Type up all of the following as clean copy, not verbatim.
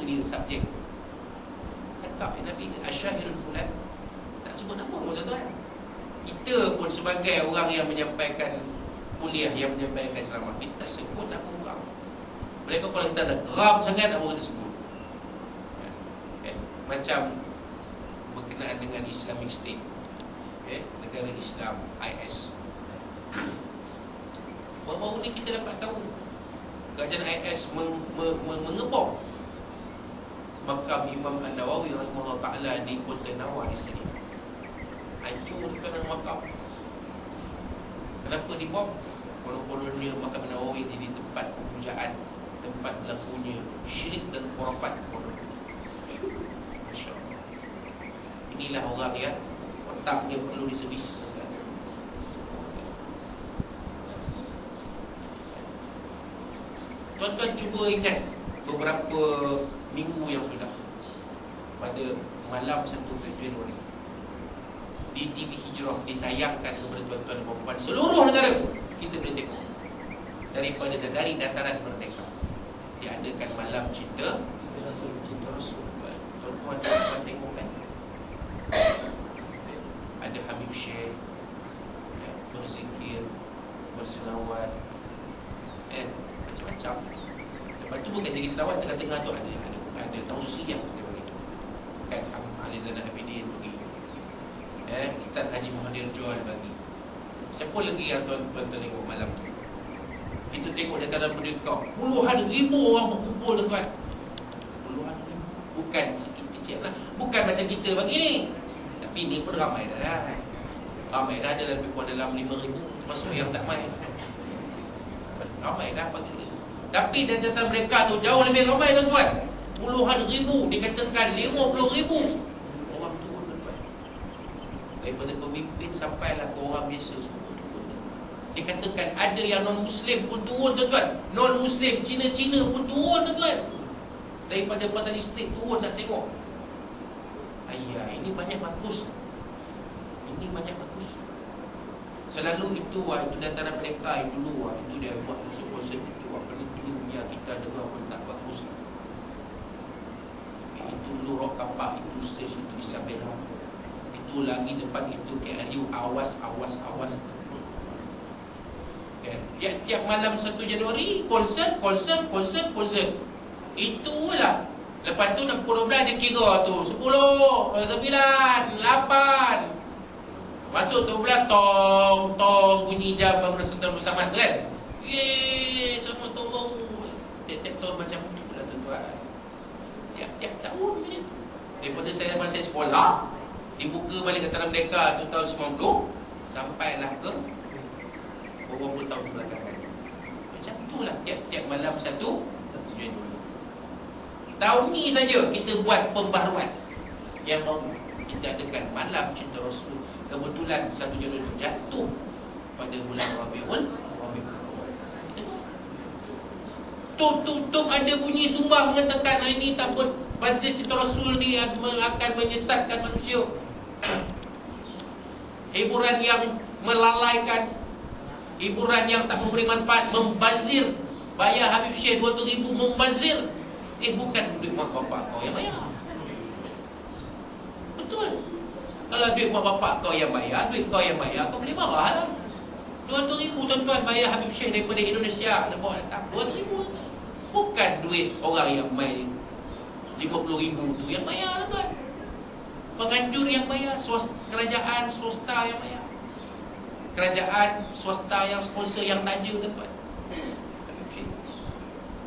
dia subjek. Cakap Nabi Asyairul Fulan, tak sebut nama pun tuan-tuan. Kita pun sebagai orang yang menyampaikan kuliah, yang menyampaikan ceramah, kita tak sebut nama orang. Mereka kalau kita dah geram sangat, apa kita sebut. Macam berkenaan dengan Islamic State, negara Islam, IS. Baru-baru ni kita dapat tahu kerajaan IS mengebom makam Imam An-Nawawi rahimahullah ta'ala di Kota Nawar di sini. Hancur kerana makam. Kenapa dibom? Kononnya makam Nawawi jadi tempat pemujaan, tempat berlakunya syirik dan khurafat. Masya Allah. Inilah orang yang otaknya perlu diservis. Tuan-tuan cuba ingat beberapa minggu yang sudah, pada malam 1 Januari di TV Hijrah ditayangkan kepada tuan-tuan dan puan-puan seluruh negara. Kita boleh tengok dari dataran Merdeka diadakan malam cinta Rasul. Tuan-tuan tengok kan, ada Habib Syekh berzikir, berselawat, macam-macam. Lepas tu bukan zikir selawat, tengah-tengah tu ada tausiah dia bagi. Kan Ali Zainal Abidin bagi, Kitab Haji Muhadir Jual bagi. Siapa lagi yang tuan-tuan tengok malam tu? Kita tengok dataran Merdeka, puluhan ribu orang berkumpul tuan. Puluhan ribu, bukan sikit-sikit lah. Bukan macam kita bagi ni, tapi ni pun ramai dah. Ramai dah, ada lebih kurang dalam 5,000, termasuk yang tak main. Ramai dah pagi ni. Tapi data mereka tu jauh lebih ramai tuan-tuan. Puluhan ribu, dikatakan 50,000 orang turun tuan-tuan. Daripada pemimpin sampailah ke orang biasa semua turun. Dikatakan ada yang non-Muslim pun turun tuan-tuan. Non-Muslim, Cina-Cina pun turun tuan-tuan. Daripada Patan Distrik turun nak tengok. Ayah, ini banyak bagus. Ini banyak bagus. Selalu itu dataran mereka itu dulu itu dia buat konsep itu. Yang kita dengar pun tak bagus. Itu dulu Rock Kapak, itu stage itu Isabella, itu lagi depan itu KLU, awas. Tiap malam 1 Januari konser. Itulah. Lepas tu nak pukul 12 dia kira tu 10, 9, 8. Masuk 12 tong bunyi jam bangun Sultan bersama tu kan. Sama tong tiap-tiap tahun macam tu pula tuan-tuan. Tiap-tiap tahun macam tu. Daripada saya sekolah, dibuka balik dataran Merdeka tu tahun 90, sampailah ke beberapa tahun belakangan. Macam tu lah tiap-tiap malam 1 Januari. Tahun ni saja kita buat pembaharuan yang baru. Kita adakan malam cinta Rasul. Kebetulan 1 Januari jatuh pada bulan Rabiul. Tuk ada bunyi sumbang mengatakan ini tak pun majlis cinta Rasul ni akan menyesatkan manusia. Hiburan yang melalaikan, hiburan yang tak memberi manfaat, membazir. Bayar Habib Syekh 200,000 membazir. Bukan duit mak bapak kau yang bayar. Betul. Kalau duit mak bapak kau yang bayar, duit kau yang bayar, kau boleh marah lah. 200,000 tuan-tuan bayar Habib Syekh daripada Indonesia, nak bawa datang 200,000. Bukan duit orang yang main 50,000 tu yang bayar tuan. Penganjur yang bayar, kerajaan swasta yang bayar. Kerajaan swasta yang sponsor yang taja tuan.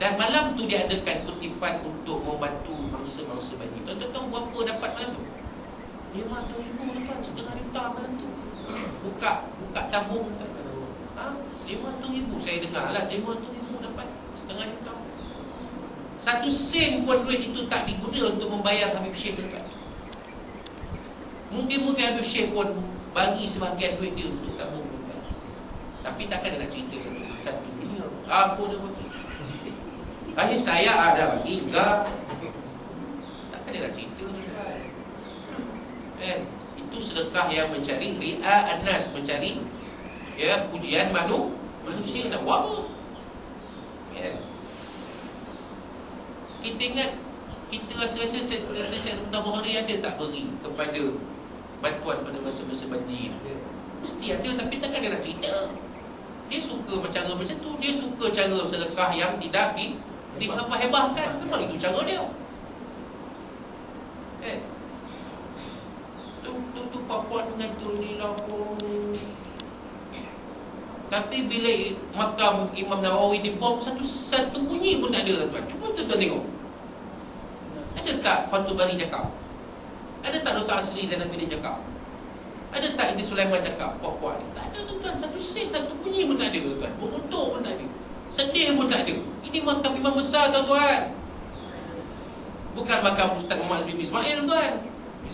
Dan malam tu dia adakan kutipan untuk membantu mangsa-mangsa bagi. Tuan-tuan tahu berapa dapat malam tu? 500,000 dapat, setengah juta malam tu. Buka tabung tuan. 500,000 saya dengar lah, 500,000 dapat, setengah juta. 1 sen pun duit itu tak diguna untuk membayar Habib Syekh dekat. Mungkin Habib Syekh pun bagi sebahagian duit dia untuk tabung dekat. Tapi takkan dia nak cerita satu dunia. Apa dia bagi? Hanya saya ada bagi enggak. Takkan dia nak cerita dekat. Itu sedekah yang mencari ri'a an-nas, mencari pujian manusia nak buat apa? Kita ingat kita rasa-rasa Syed Bukhari ada tak beri kepada bantuan pada masa-masa banjir? Mesti ada, tapi takkan dia nak cerita. Dia suka cara macam tu. Dia suka cara sedekah yang tidak dihebah-hebahkan. Memang itu cara dia. Tu puan mengatur ni lah pun. Tapi bila makam Imam Nawawi dibom, satu bunyi pun tak ada, tuan. Cuba tuan tengok. Ada tak Fathul Bari cakap? Ada tak Dr. Asri Zainabidin cakap? Ada tak Idris Sulaiman cakap? Puak-puak ni tak ada, tuan. Satu sen, satu bunyi pun tak ada, tuan. Beruntung pun tak ada. Sedih pun tak ada. Ini makam imam besar, tuan. Bukan makam Ustaz Muhammad bin Ismail, tuan.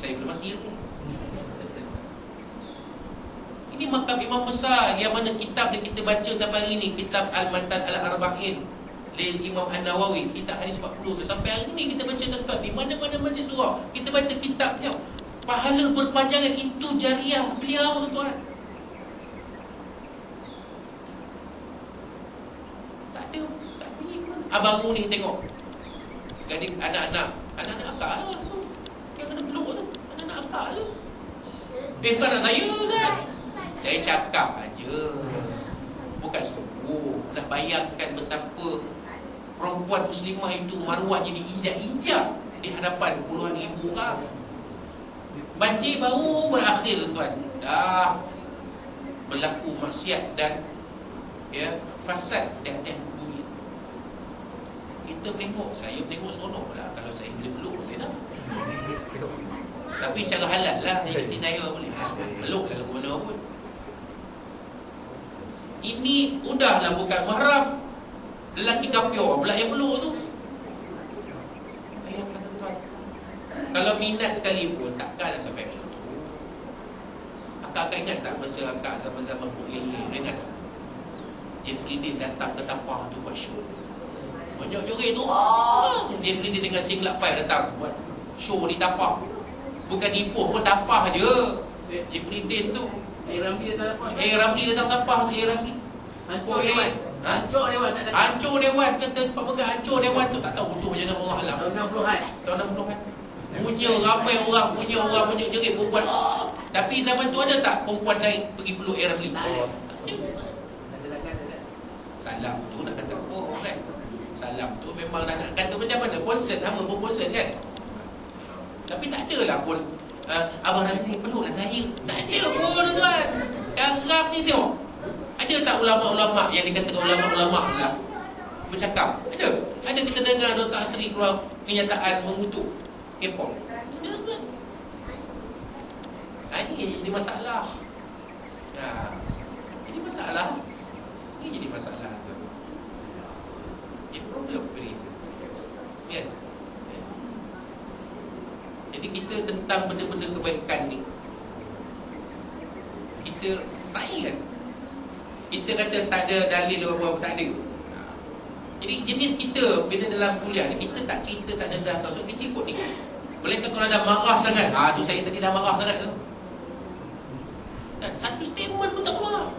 Saya belum mati lagi. Ini makam imam besar yang mana kitab yang kita baca sampai hari ini, kitab Al-Matan Al-Arba'in Lil Imam An-Nawawi, kitab hadis 40 sampai hari ini kita baca, tuan. Di mana-mana majlis surah kita baca kitabnya. Pahala berpanjangan itu jariah beliau, tuan. Tak ada, tak bunyi pun. Abang ni tengok. Gading anak-anak akak lah tu. Yang kena peluk tu, anak-anak akak tu. Bukan anak saya, kan? Saya cakap aja. Bukan sungguh. Nak bayangkan betapa perempuan muslimah itu maruah jadi injak-injak di hadapan puluhan ribu orang. Banjir baru berakhir, tuan. Dah berlaku maksiat dan fasad di atas bumi. Kita tengok, saya tengok seronok lah. Kalau saya boleh peluk, saya dah. Tapi secara halal lah. Isteri saya boleh peluk lah ke mana pun. Ini udahlah bukan mahram. Lelaki kafir pula yang peluk tu. Bayangkan, tuan. Kalau minat sekali pun takkanlah sampai macam tu. Akak ingat tak masa akak zaman-zaman Kuliyah, ingat tak? Jeffrey Dean datang ke Tapah tu buat show. Banyak joget tu. Jeffrey Dean dengan singlet pai datang buat show di Tapah. Bukan Ipoh pun, Tapah je. Jeffrey Dean tu. Ramli datang Tapah. Ramli datang Tapah tu. Ramli Hancur Dewan. Hancur Dewan tak datang. Hancur Dewan. Kata tempat megah hancur Dewan tu. Tak tahu betul macam mana Allah Alam. Tahun 60-an. Tahun 60-an. Punya ramai orang. Punya jerit perempuan. Tapi zaman tu ada tak perempuan naik pergi peluk Ramli? Salam tu nak kata apa, kan? Salam tu memang nak kata macam mana? Concern, nama pun concern, kan? Tapi tak adalah pun Abang Ramli peluklah saya. Tak ada pun, tuan. Sekarang ni tengok, ada tak ulama-ulama yang dikatakan ulama-ulama lah bercakap? Ada kita dengar Dr. Asri keluar kenyataan mengutuk K-pop? Ada, tuan. Ini jadi masalah. Ini masalah. Ini jadi masalah, tuan. Ini problem beri. Kan? Jadi kita tentang benda-benda kebaikan ni, kita tak ingat. Kita kata tak ada dalil apa-apa, tak ada. Jadi jenis kita bila dalam kuliah ni, kita tak cerita, tak dedah tau. So kita ikut ni. Bolehkah kalau dah marah sangat, tu saya tadi dah marah sangat tu. Satu statement pun tak keluar.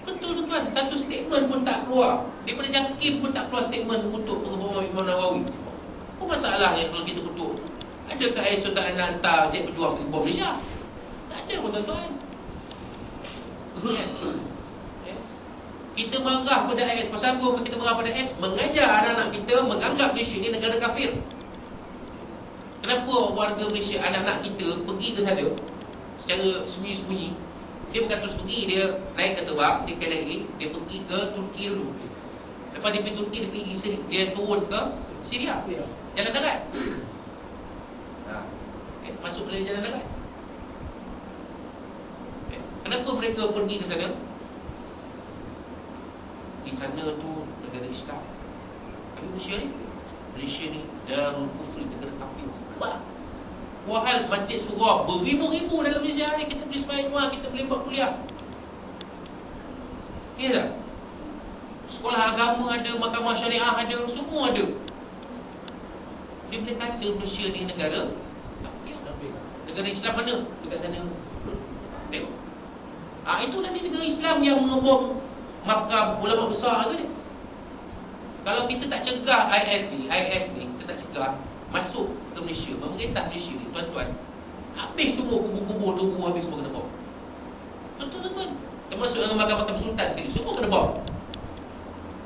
Betul, tuan. Satu statement pun tak keluar. Daripada Jakim pun tak keluar statement untuk pengumuman Imam Nawawi. Apa masalahnya kalau kita kutuk? Adakah esok tak nak hantar jet berjuang ke bom Malaysia? Tak ada pun, tuan-tuan. Kita marah pada AS. Pasal apa kita marah pada AS? Mengajar anak-anak kita menganggap Malaysia ni negara kafir. Kenapa warga Malaysia, anak-anak kita pergi ke sana secara sembunyi-sembunyi? Dia bukan terus pergi, dia naik ke terbang, dia KLIA, dia pergi ke Turki dulu. Lepas dia pergi Turki, dia pergi Siri, dia turun ke Syria. Jalan darat. Masuk ke jalan darat. Kenapa mereka pergi ke sana? Di sana tu negara Islam. Tapi Malaysia ni Darul Kufri, negara kafir. Wahal masjid surah beribu-ribu dalam Malaysia ni. Kita boleh sembahyang rumah, kita boleh buat kuliah. Ya tak? Sekolah agama ada, mahkamah syariah ada, semua ada. Dia boleh kata Malaysia ni negara kafir. Negara Islam mana? Dekat sana. Tengok. Itu nanti negara Islam yang mengebom makam ulama besar tu ni. Kalau kita tak cegah IS ni, kita tak cegah masuk ke Malaysia, pemerintah Malaysia ni, tuan-tuan, habis semua kubur-kubur tunggu, habis semua kena bom. Tuan-tuan, termasuk dengan makam-makam sultan tadi, semua kena bom.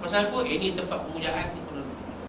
Pasal apa? Ini tempat pemujaan ni,